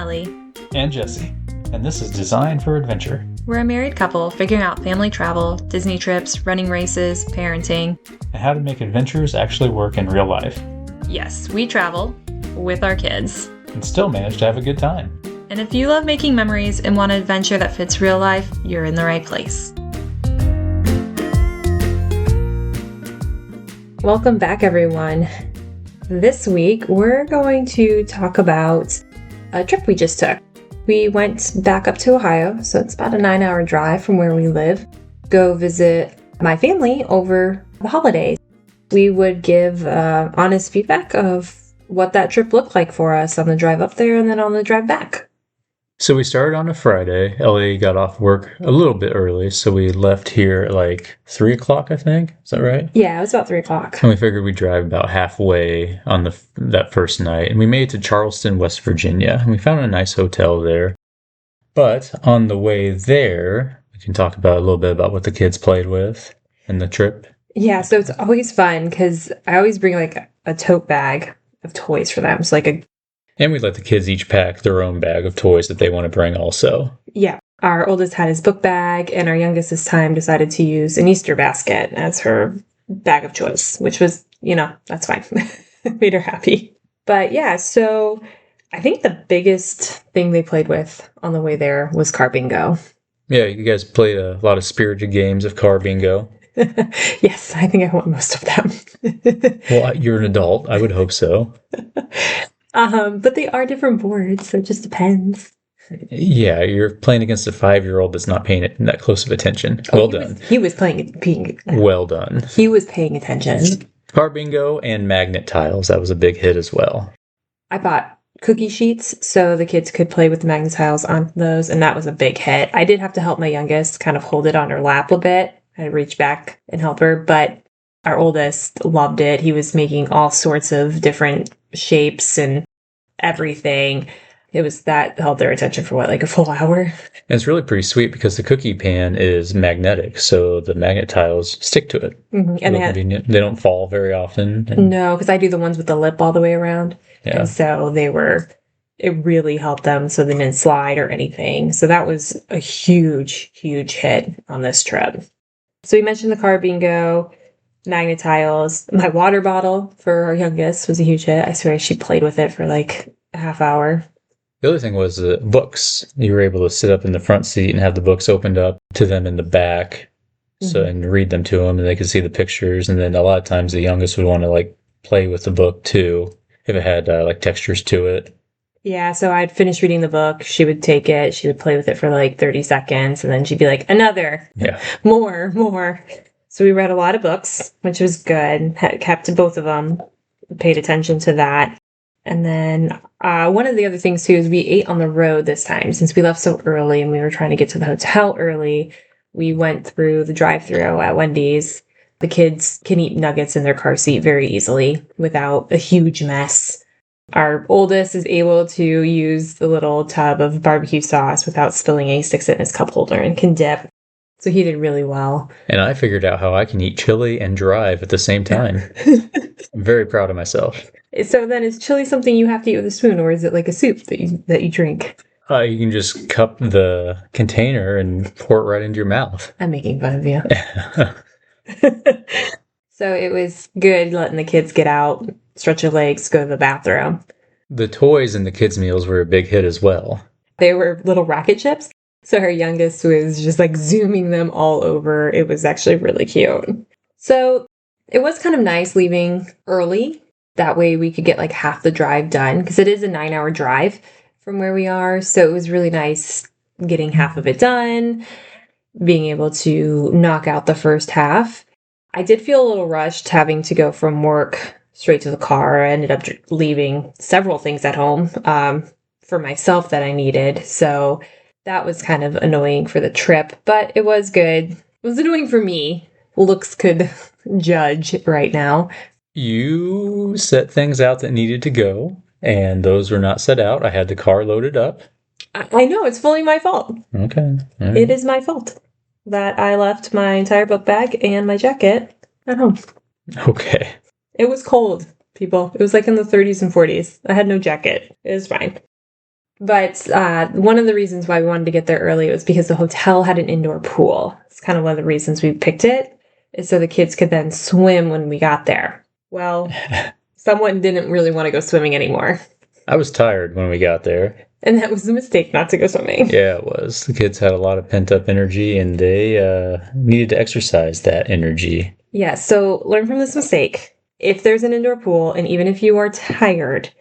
Ellie. And Jesse. And this is Design for Adventure. We're a married couple figuring out family travel, Disney trips, running races, parenting, And how to make adventures actually work in real life. Yes, we travel with our kids. And still manage to have a good time. And if you love making memories and want an adventure that fits real life, you're in the right place. Welcome back, everyone. This week, we're going to talk about a trip we just took. We went back up to Ohio, so it's about a 9-hour drive from where we live, go visit my family over the holidays. We would give honest feedback of what that trip looked like for us on the drive up there and then on the drive back. So we started on a Friday. Ellie got off work a little bit early, so we left here at like 3 o'clock, I think. Is that right? Yeah, it was about 3 o'clock. And we figured we'd drive about halfway on that first night. And we made it to Charleston, West Virginia. And we found a nice hotel there. But on the way there, we can talk about a little bit about what the kids played with and the trip. Yeah, so it's always fun because I always bring like a tote bag of toys for them. So And we let the kids each pack their own bag of toys that they want to bring also. Yeah. Our oldest had his book bag, and our youngest this time decided to use an Easter basket as her bag of choice, which was, that's fine. Made her happy. But yeah, so I think the biggest thing they played with on the way there was car bingo. Yeah, you guys played a lot of spirited games of car bingo. Yes, I think I won most of them. Well, you're an adult. I would hope so. But they are different boards, so it just depends. Yeah, you're playing against a 5-year-old that's not paying that close of attention. Well done. He was paying. Well done. He was paying attention. Car bingo and magnet tiles. That was a big hit as well. I bought cookie sheets so the kids could play with the magnet tiles on those, and that was a big hit. I did have to help my youngest kind of hold it on her lap a bit. I reach back and help her, but our oldest loved it. He was making all sorts of different shapes and everything. It was that held their attention for like a full hour. And it's really pretty sweet because the cookie pan is magnetic, so the magnet tiles stick to it. Mm-hmm. And they don't fall very often. No, because I do the ones with the lip all the way around. Yeah. And so it really helped them so they didn't slide or anything. So that was a huge, huge hit on this trip. So we mentioned the car bingo, magnet tiles. My water bottle for our youngest was a huge hit. I swear she played with it for like a half hour. The other thing was books. You were able to sit up in the front seat and have the books opened up to them in the back, and read them to them, and they could see the pictures. And then a lot of times the youngest would want to like play with the book too, if it had like textures to it. Yeah, so I'd finish reading the book. She would take it. She would play with it for like 30 seconds, and then she'd be like, another. Yeah. More. So we read a lot of books, which was good. Kept both of them, paid attention to that. And then one of the other things, too, is we ate on the road this time. Since we left so early and we were trying to get to the hotel early, we went through the drive-thru at Wendy's. The kids can eat nuggets in their car seat very easily without a huge mess. Our oldest is able to use the little tub of barbecue sauce without spilling any, sticks it in his cup holder and can dip. So he did really well. And I figured out how I can eat chili and drive at the same time. I'm very proud of myself. So then is chili something you have to eat with a spoon, or is it like a soup that you drink? You can just cup the container and pour it right into your mouth. I'm making fun of you. So it was good letting the kids get out, stretch their legs, go to the bathroom. The toys in the kids' meals were a big hit as well. They were little rocket ships. So her youngest was just like zooming them all over. It was actually really cute. So it was kind of nice leaving early. That way we could get like half the drive done because it is a 9-hour drive from where we are. So it was really nice getting half of it done, being able to knock out the first half. I did feel a little rushed having to go from work straight to the car. I ended up leaving several things at home for myself that I needed. So that was kind of annoying for the trip, but it was good. It was annoying for me. Looks could judge right now. You set things out that needed to go, and those were not set out. I had the car loaded up. I know, it's fully my fault. Okay. Right. It is my fault that I left my entire book bag and my jacket at home. Okay. It was cold, people. It was like in the 30s and 40s. I had no jacket. It was fine. But one of the reasons why we wanted to get there early was because the hotel had an indoor pool. It's kind of one of the reasons we picked it, is so the kids could then swim when we got there. Well, someone didn't really want to go swimming anymore. I was tired when we got there. And that was a mistake not to go swimming. Yeah, it was. The kids had a lot of pent-up energy, and they needed to exercise that energy. Yeah, so learn from this mistake. If there's an indoor pool, and even if you are tired,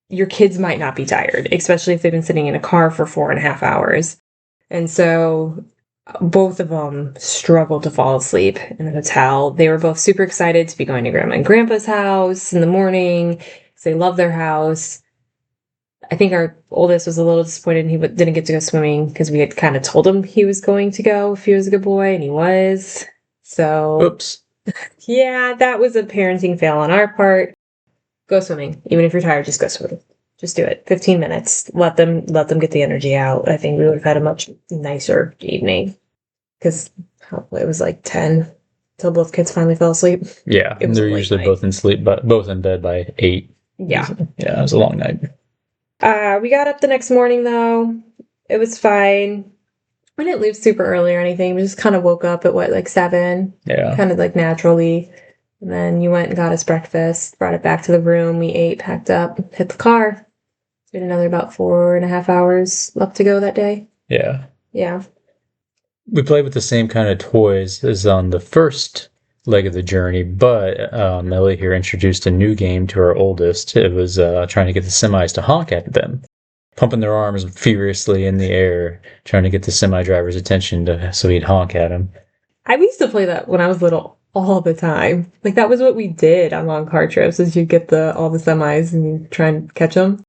your kids might not be tired, especially if they've been sitting in a car for 4.5 hours. And so both of them struggled to fall asleep in the hotel. They were both super excited to be going to Grandma and Grandpa's house in the morning because they love their house. I think our oldest was a little disappointed he didn't get to go swimming because we had kind of told him he was going to go if he was a good boy, and he was. So, Oops. Yeah, that was a parenting fail on our part. Go swimming. Even if you're tired, just go swimming. Just do it. 15 minutes. Let them get the energy out. I think we would have had a much nicer evening because it was like 10 till both kids finally fell asleep. Yeah, they're usually both in bed by 8. Yeah. Yeah, it was a long night. We got up the next morning though. It was fine. We didn't leave super early or anything. We just kind of woke up at like 7. Yeah. Kind of like naturally. And then you went and got us breakfast, brought it back to the room. We ate, packed up, hit the car. We had another about 4.5 hours left to go that day. Yeah. Yeah. We played with the same kind of toys as on the first leg of the journey, but Ellie here introduced a new game to our oldest. It was trying to get the semis to honk at them, pumping their arms furiously in the air, trying to get the semi-driver's attention so he'd honk at him. I used to play that when I was little all the time. Like, that was what we did on long car trips, is you'd get all the semis and you try and catch them.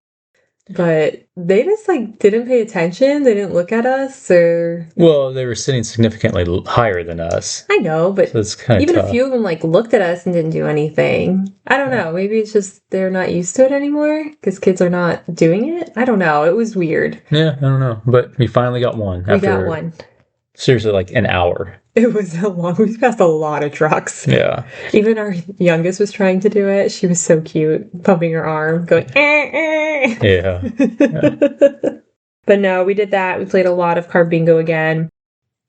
But they just, like, didn't pay attention. They didn't look at us, or... Well, they were sitting significantly higher than us. I know, but so it's kind of even tough. A few of them, like, looked at us and didn't do anything. I don't know. Maybe it's just they're not used to it anymore because kids are not doing it. I don't know. It was weird. Yeah, I don't know. But we finally got one. We got one. Seriously, like an hour. It was so long. We passed a lot of trucks. Yeah. Even our youngest was trying to do it. She was so cute, pumping her arm, going, Yeah. But no, we did that. We played a lot of card bingo again,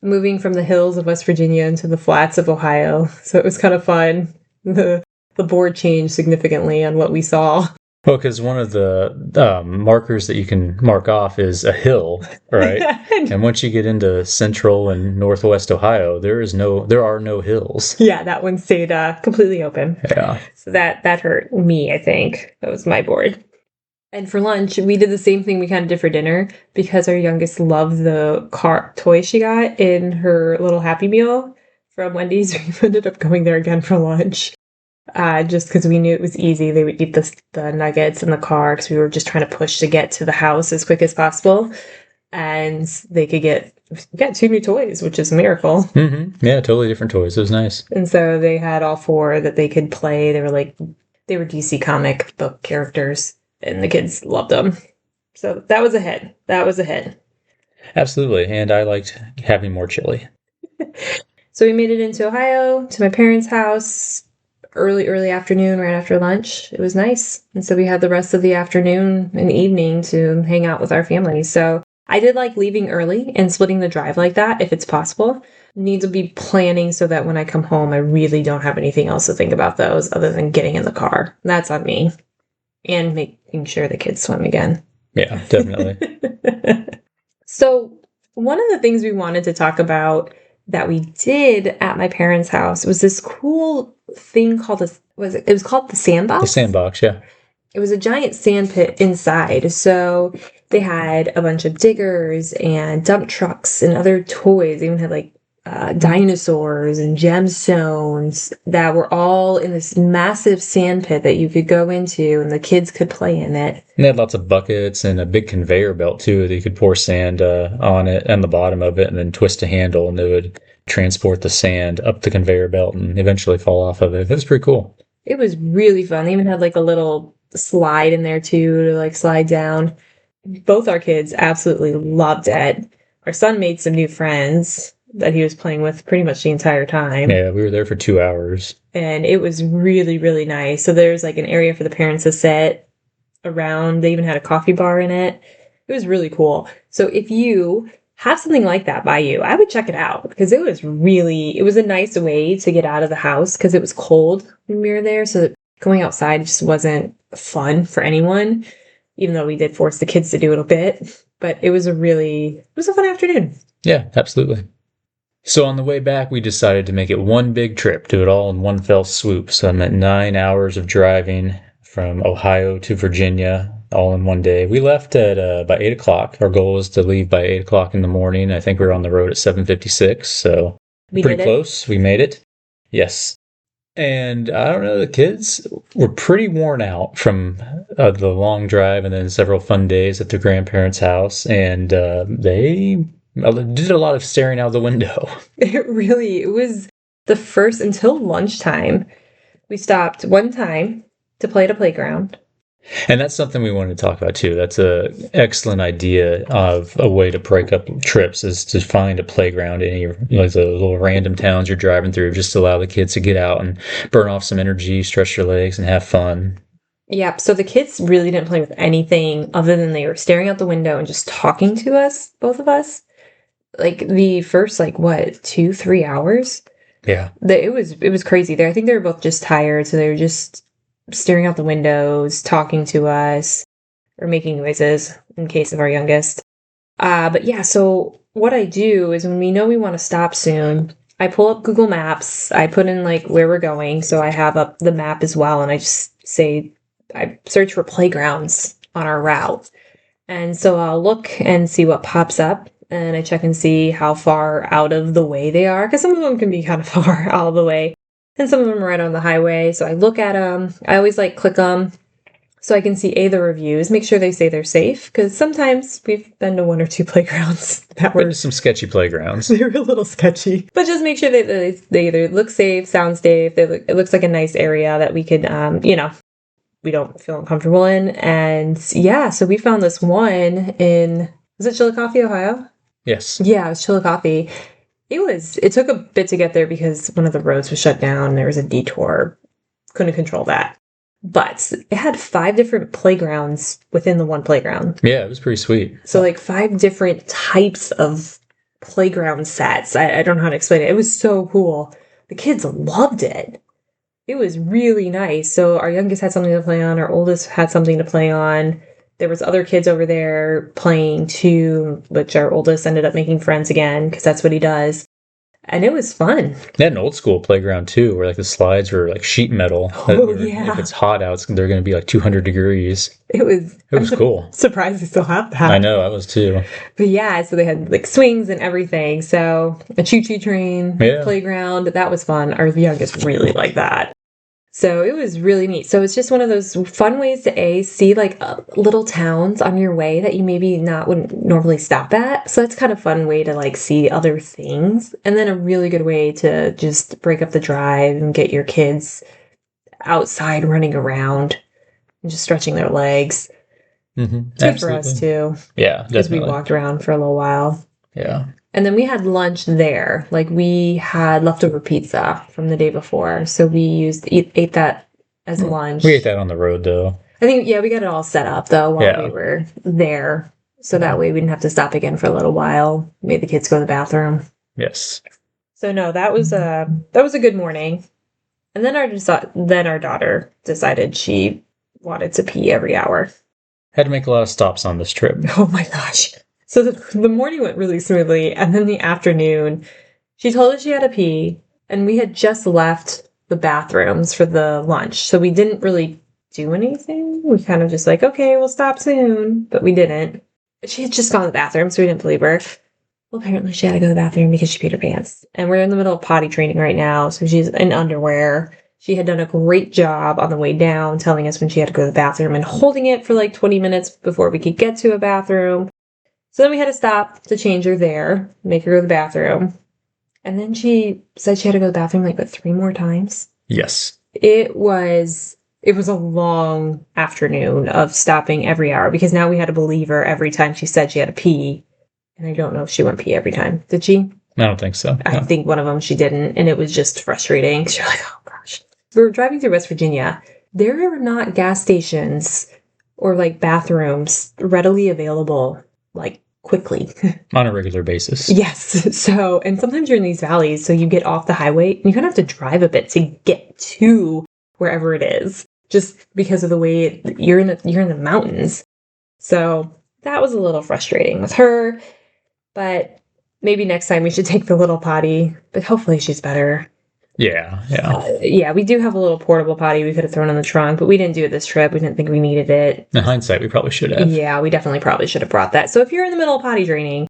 moving from the hills of West Virginia into the flats of Ohio. So it was kind of fun. The board changed significantly on what we saw. Well, because one of the markers that you can mark off is a hill, right? And once you get into central and northwest Ohio, there are no hills. Yeah, that one stayed completely open. Yeah. So that hurt me, I think. That was my board. And for lunch, we did the same thing we kind of did for dinner because our youngest loved the car toy she got in her little Happy Meal from Wendy's. We ended up going there again for lunch. Just because we knew it was easy. They would eat the nuggets in the car because we were just trying to push to get to the house as quick as possible. And they could get 2 new toys, which is a miracle. Mm-hmm. Yeah, totally different toys. It was nice. And so they had all 4 that they could play. They were DC comic book characters, and the kids loved them. So that was a hit. Absolutely. And I liked having more chili. So we made it into Ohio, to my parents' house, early afternoon, right after lunch. It was nice. And so we had the rest of the afternoon and evening to hang out with our family. So I did like leaving early and splitting the drive like that, if it's possible. Need to be planning so that when I come home, I really don't have anything else to think about those other than getting in the car. That's on me. And making sure the kids swim again. Yeah, definitely. So one of the things we wanted to talk about that we did at my parents' house was this cool thing called it was called the Sandbox? The Sandbox, yeah. It was a giant sand pit inside. So they had a bunch of diggers and dump trucks and other toys. They even had like dinosaurs and gemstones that were all in this massive sand pit that you could go into and the kids could play in it. And they had lots of buckets and a big conveyor belt too that you could pour sand on it and the bottom of it and then twist a handle and they would transport the sand up the conveyor belt and eventually fall off of it. That was pretty cool. It was really fun. They even had like a little slide in there too to like slide down. Both our kids absolutely loved it. Our son made some new friends that he was playing with pretty much the entire time. Yeah, we were there for 2 hours. And it was really, really nice. So there's like an area for the parents to sit around. They even had a coffee bar in it. It was really cool. So if you have something like that by you, I would check it out because it was a nice way to get out of the house because it was cold when we were there. So going outside just wasn't fun for anyone, even though we did force the kids to do it a bit. But it was a fun afternoon. Yeah, absolutely. So on the way back, we decided to make it one big trip, do it all in one fell swoop. So I meant 9 hours of driving from Ohio to Virginia, all in one day. We left at about 8 o'clock. Our goal was to leave by 8 o'clock in the morning. I think we were on the road at 7:56, so pretty close. We made it. Yes. And I don't know, the kids were pretty worn out from the long drive and then several fun days at their grandparents' house. And they did a lot of staring out the window. It was the first until lunchtime. We stopped one time to play at a playground. And that's something we wanted to talk about too. That's an excellent idea of a way to break up trips is to find a playground in your, the little random towns you're driving through. Just allow the kids to get out and burn off some energy, stretch their legs, and have fun. Yeah, so the kids really didn't play with anything other than they were staring out the window and just talking to us, both of us. Like the first, 2-3 hours. Yeah. It was crazy there. I think they were both just tired, so they were just staring out the windows, talking to us, or making noises in case of our youngest. But yeah, so what I do is when we know we want to stop soon, I pull up Google Maps, I put in where we're going, so I have up the map as well, and I search for playgrounds on our route. And so I'll look and see what pops up, and I check and see how far out of the way they are, because some of them can be kind of far out of the way. And some of them are right on the highway. So I look at them. I always click them so I can see the reviews, make sure they say they're safe. Because sometimes we've been to one or two playgrounds that were some sketchy playgrounds. They were a little sketchy. But just make sure they either look safe, sound safe. It looks like a nice area that we could, we don't feel uncomfortable in. And yeah, so we found this one was it Chillicothe, Ohio? Yes. Yeah, it was Chillicothe. It took a bit to get there because one of the roads was shut down. There was a detour. Couldn't control that. But it had 5 different playgrounds within the one playground. Yeah, it was pretty sweet. So 5 different types of playground sets. I don't know how to explain it. It was so cool. The kids loved it. It was really nice. So our youngest had something to play on. Our oldest had something to play on. There was other kids over there playing too, which our oldest ended up making friends again because that's what he does. And it was fun. They had an old school playground too, where the slides were sheet metal. Yeah. If it's hot out, they're going to be 200 degrees. It was cool. Surprised they still have that. I know, I was too. But yeah, so they had swings and everything. So a choo-choo train, playground. That was fun. Our youngest really liked that. So it was really neat. So it's just one of those fun ways to see little towns on your way that you maybe wouldn't normally stop at. So that's kind of fun way to see other things. And then a really good way to just break up the drive and get your kids outside running around and just stretching their legs. Mm-hmm. It's good for us too. Yeah, definitely. Because we walked around for a little while. Yeah. And then we had lunch there. We had leftover pizza from the day before. So we ate that as lunch. We ate that on the road, though. I think, we got it all set up, though, while we were there. So that way we didn't have to stop again for a little while. Made the kids go to the bathroom. Yes. So, no, that was a good morning. And then our daughter decided she wanted to pee every hour. Had to make a lot of stops on this trip. Oh, my gosh. So the morning went really smoothly, and then the afternoon, she told us she had to pee, and we had just left the bathrooms for the lunch, so we didn't really do anything. We kind of just okay, we'll stop soon, but we didn't. She had just gone to the bathroom, so we didn't believe her. Well, apparently she had to go to the bathroom because she peed her pants, and we're in the middle of potty training right now, so she's in underwear. She had done a great job on the way down, telling us when she had to go to the bathroom and holding it for 20 minutes before we could get to a bathroom. So then we had to stop to change her there, make her go to the bathroom. And then she said she had to go to the bathroom 3 more times. Yes. It was a long afternoon of stopping every hour because now we had to believe her every time she said she had to pee. And I don't know if she went pee every time. Did she? I don't think so. No. I think one of them she didn't. And it was just frustrating. She's oh gosh. We were driving through West Virginia. There are not gas stations or like bathrooms readily available, like quickly. On a regular basis. Yes. So, and sometimes you're in these valleys, so you get off the highway and you kind of have to drive a bit to get to wherever it is, just because of the way you're in the mountains. So that was a little frustrating with her, but maybe next time we should take the little potty, but hopefully she's better. Yeah. We do have a little portable potty we could have thrown in the trunk, but we didn't do it this trip. We didn't think we needed it. In hindsight, we probably should have. Yeah, we definitely probably should have brought that. So if you're in the middle of potty training,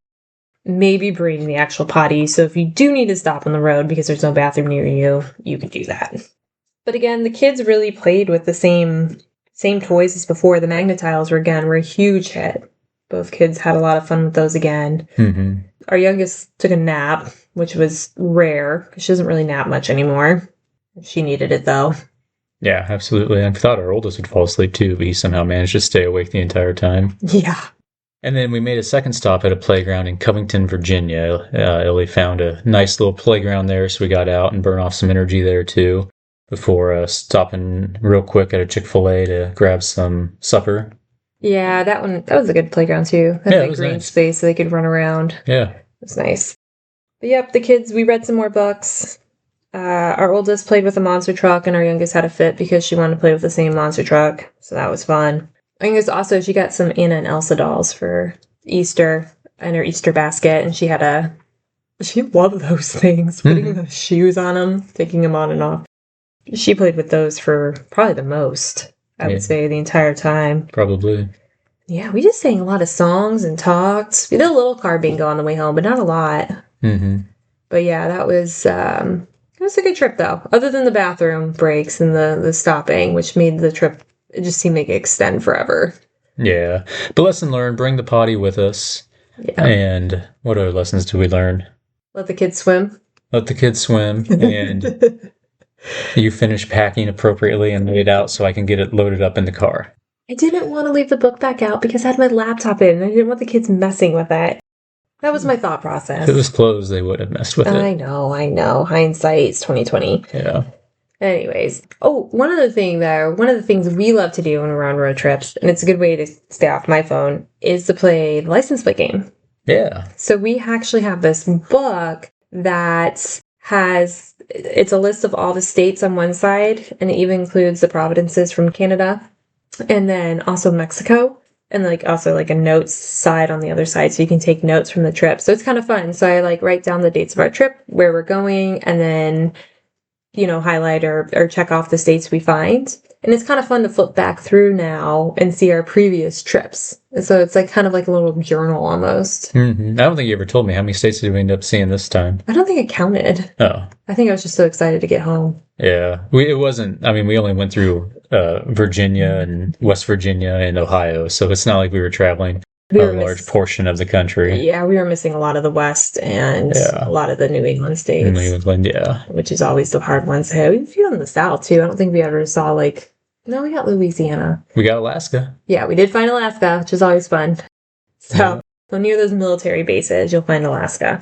maybe bring the actual potty. So if you do need to stop on the road because there's no bathroom near you, you can do that. But again, the kids really played with the same toys as before. The Magnetiles were a huge hit. Both kids had a lot of fun with those again. Mm-hmm. Our youngest took a nap, which was rare because she doesn't really nap much anymore. She needed it though. Yeah, absolutely. I thought our oldest would fall asleep too, but he somehow managed to stay awake the entire time. Yeah. And then we made a second stop at a playground in Covington, Virginia. Ellie found a nice little playground there, so we got out and burned off some energy there too before stopping real quick at a Chick-fil-A to grab some supper. Yeah, that was a good playground too. That big green space so they could run around. Yeah. It was nice. But yep, the kids, we read some more books. Our oldest played with a monster truck and our youngest had a fit because she wanted to play with the same monster truck. So that was fun. Our youngest also, she got some Anna and Elsa dolls for Easter in her Easter basket. And she loved those things, putting those shoes on them, taking them on and off. She played with those for probably the most. I would say the entire time. Probably. Yeah, we just sang a lot of songs and talked. We did a little car bingo on the way home, but not a lot. Mm-hmm. But yeah, that was it was a good trip though. Other than the bathroom breaks and the stopping, which made the trip, it just seemed like extend forever. Yeah, but lesson learned: bring the potty with us. Yeah. And what other lessons do we learn? Let the kids swim. Let the kids swim, and you finish packing appropriately and lay it out so I can get it loaded up in the car. I didn't want to leave the book back out because I had my laptop in and I didn't want the kids messing with it. That was my thought process. If it was closed, they would have messed with it. I know. Hindsight's 2020. Yeah. Anyways. Oh, one other thing though. One of the things we love to do when we're on road trips, and it's a good way to stay off my phone, is to play the license plate game. Yeah. So we actually have this book that it's a list of all the states on one side, and it even includes the provinces from Canada, and then also Mexico, and also a notes side on the other side, so you can take notes from the trip. So it's kind of fun. So I write down the dates of our trip, where we're going, and then highlight or check off the states we find. And it's kind of fun to flip back through now and see our previous trips. So it's kind of like a little journal almost. Mm-hmm. I don't think you ever told me how many states did we end up seeing this time. I don't think I counted. Oh. I think I was just so excited to get home. Yeah. We only went through Virginia and West Virginia and Ohio. So it's not like we were traveling a large portion of the country. Yeah, we were missing a lot of the West and a lot of the New England states. New England, yeah. Which is always the hard ones to have. We feel in the South, too. I don't think we ever saw, no, we got Louisiana. We got Alaska. Yeah, we did find Alaska, which is always fun. So near those military bases, you'll find Alaska.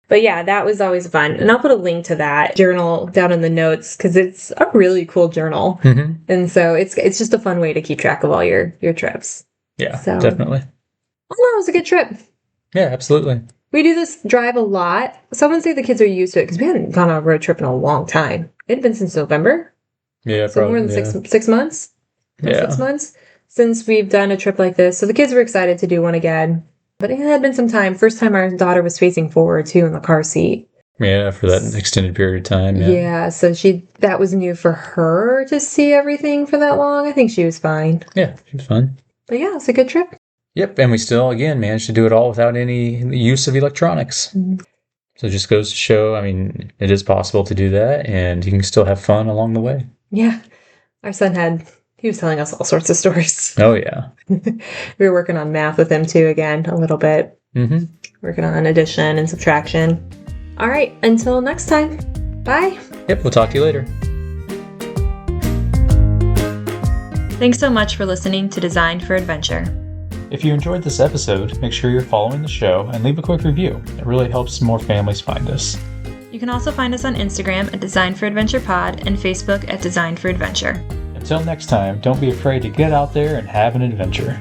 But yeah, that was always fun. And I'll put a link to that journal down in the notes because it's a really cool journal. Mm-hmm. And so it's just a fun way to keep track of all your trips. Yeah, definitely. Oh, no, it was a good trip. Yeah, absolutely. We do this drive a lot. Someone say the kids are used to it because we hadn't gone on a road trip in a long time. It had been since November. Yeah, so probably, more than 6 months. Yeah. 6 months since we've done a trip like this. So the kids were excited to do one again. But it had been some time. First time our daughter was facing forward, too, in the car seat. Yeah, for that extended period of time. Yeah, so that was new for her to see everything for that long. I think she was fine. Yeah, she was fine. But yeah, it's a good trip. Yep, and we still, again, managed to do it all without any use of electronics. Mm-hmm. So it just goes to show, it is possible to do that, and you can still have fun along the way. Yeah. Our son he was telling us all sorts of stories. Oh, yeah. We were working on math with him, too, again, a little bit. Mm-hmm. Working on addition and subtraction. All right, until next time. Bye. Yep, we'll talk to you later. Thanks so much for listening to Designed for Adventure. If you enjoyed this episode, make sure you're following the show and leave a quick review. It really helps more families find us. You can also find us on Instagram at Designed for Adventure Pod and Facebook at Designed for Adventure. Till next time, don't be afraid to get out there and have an adventure.